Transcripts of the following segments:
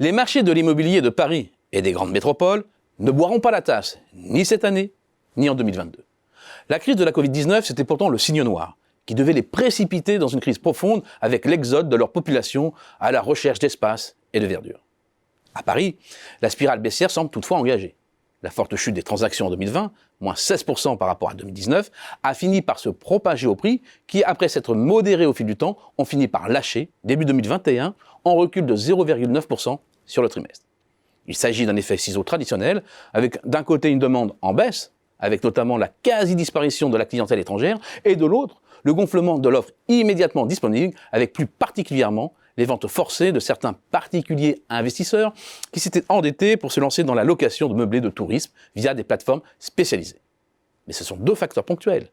Les marchés de l'immobilier de Paris et des grandes métropoles ne boiront pas la tasse, ni cette année, ni en 2022. La crise de la Covid-19, c'était pourtant le signe noir, qui devait les précipiter dans une crise profonde avec l'exode de leur population à la recherche d'espace et de verdure. À Paris, la spirale baissière semble toutefois engagée. La forte chute des transactions en 2020, moins 16% par rapport à 2019, a fini par se propager aux prix qui, après s'être modérés au fil du temps, ont fini par lâcher, début 2021, en recul de 0,9% sur le trimestre. Il s'agit d'un effet ciseau traditionnel, avec d'un côté une demande en baisse, avec notamment la quasi-disparition de la clientèle étrangère, et de l'autre, le gonflement de l'offre immédiatement disponible, avec plus particulièrement les ventes forcées de certains particuliers investisseurs qui s'étaient endettés pour se lancer dans la location de meublés de tourisme via des plateformes spécialisées. Mais ce sont deux facteurs ponctuels.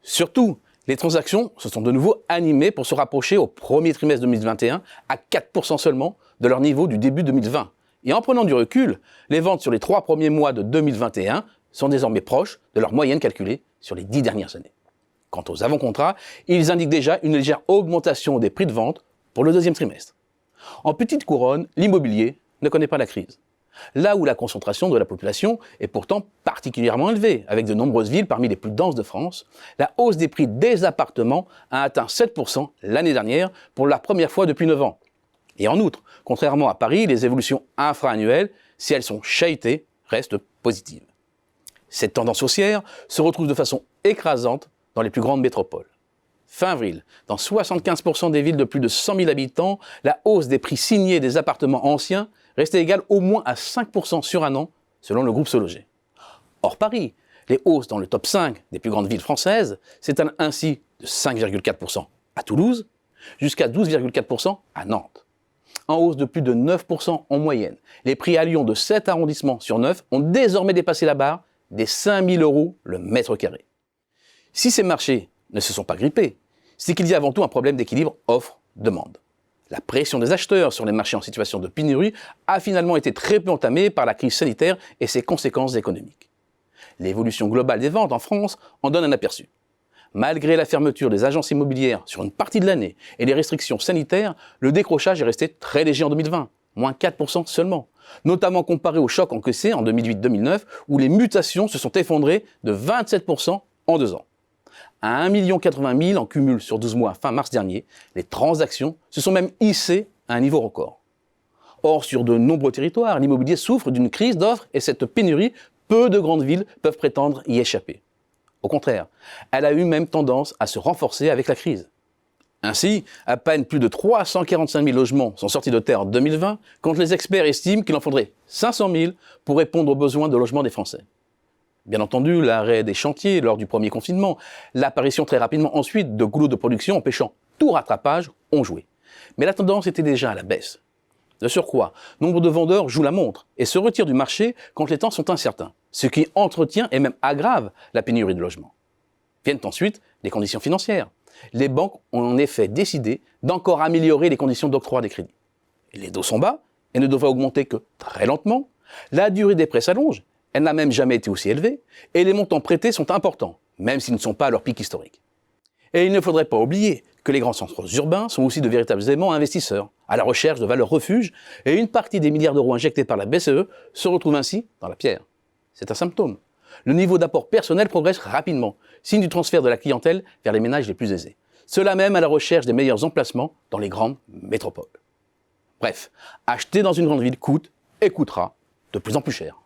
Surtout, les transactions se sont de nouveau animées pour se rapprocher au premier trimestre 2021 à 4% seulement de leur niveau du début 2020. Et en prenant du recul, les ventes sur les 3 premiers mois de 2021 sont désormais proches de leur moyenne calculée sur les 10 dernières années. Quant aux avant-contrats, ils indiquent déjà une légère augmentation des prix de vente pour le deuxième trimestre. En petite couronne, l'immobilier ne connaît pas la crise. Là où la concentration de la population est pourtant particulièrement élevée, avec de nombreuses villes parmi les plus denses de France, la hausse des prix des appartements a atteint 7% l'année dernière pour la première fois depuis 9 ans. Et en outre, contrairement à Paris, les évolutions infra-annuelles, si elles sont chahuttées, restent positives. Cette tendance haussière se retrouve de façon écrasante dans les plus grandes métropoles. Fin avril, dans 75% des villes de plus de 100 000 habitants, la hausse des prix signés des appartements anciens restait égale au moins à 5% sur un an, selon le groupe SeLoger. Hors Paris, les hausses dans le top 5 des plus grandes villes françaises s'étalent ainsi de 5,4% à Toulouse jusqu'à 12,4% à Nantes. En hausse de plus de 9% en moyenne, les prix à Lyon de 7 arrondissements sur 9 ont désormais dépassé la barre des 5 000 € le mètre carré. Si ces marchés ne se sont pas grippés, c'est qu'il y a avant tout un problème d'équilibre offre-demande. La pression des acheteurs sur les marchés en situation de pénurie a finalement été très peu entamée par la crise sanitaire et ses conséquences économiques. L'évolution globale des ventes en France en donne un aperçu. Malgré la fermeture des agences immobilières sur une partie de l'année et les restrictions sanitaires, le décrochage est resté très léger en 2020, moins 4% seulement, notamment comparé au choc encaissé en 2008-2009 où les mutations se sont effondrées de 27% en 2 ans. À 1 080 000 en cumul sur 12 mois fin mars dernier, les transactions se sont même hissées à un niveau record. Or, sur de nombreux territoires, l'immobilier souffre d'une crise d'offres et cette pénurie, peu de grandes villes peuvent prétendre y échapper. Au contraire, elle a eu même tendance à se renforcer avec la crise. Ainsi, à peine plus de 345 000 logements sont sortis de terre en 2020, quand les experts estiment qu'il en faudrait 500 000 pour répondre aux besoins de logement des Français. Bien entendu, l'arrêt des chantiers lors du premier confinement, l'apparition très rapidement ensuite de goulots de production empêchant tout rattrapage ont joué. Mais la tendance était déjà à la baisse. De surcroît, nombre de vendeurs jouent la montre et se retirent du marché quand les temps sont incertains, ce qui entretient et même aggrave la pénurie de logements. Viennent ensuite les conditions financières. Les banques ont en effet décidé d'encore améliorer les conditions d'octroi des crédits. Les taux sont bas et ne devraient augmenter que très lentement. La durée des prêts s'allonge, elle n'a même jamais été aussi élevée, et les montants prêtés sont importants, même s'ils ne sont pas à leur pic historique. Et il ne faudrait pas oublier que les grands centres urbains sont aussi de véritables aimants investisseurs, à la recherche de valeurs refuges, et une partie des milliards d'euros injectés par la BCE se retrouve ainsi dans la pierre. C'est un symptôme. Le niveau d'apport personnel progresse rapidement, signe du transfert de la clientèle vers les ménages les plus aisés. Cela même à la recherche des meilleurs emplacements dans les grandes métropoles. Bref, acheter dans une grande ville coûte et coûtera de plus en plus cher.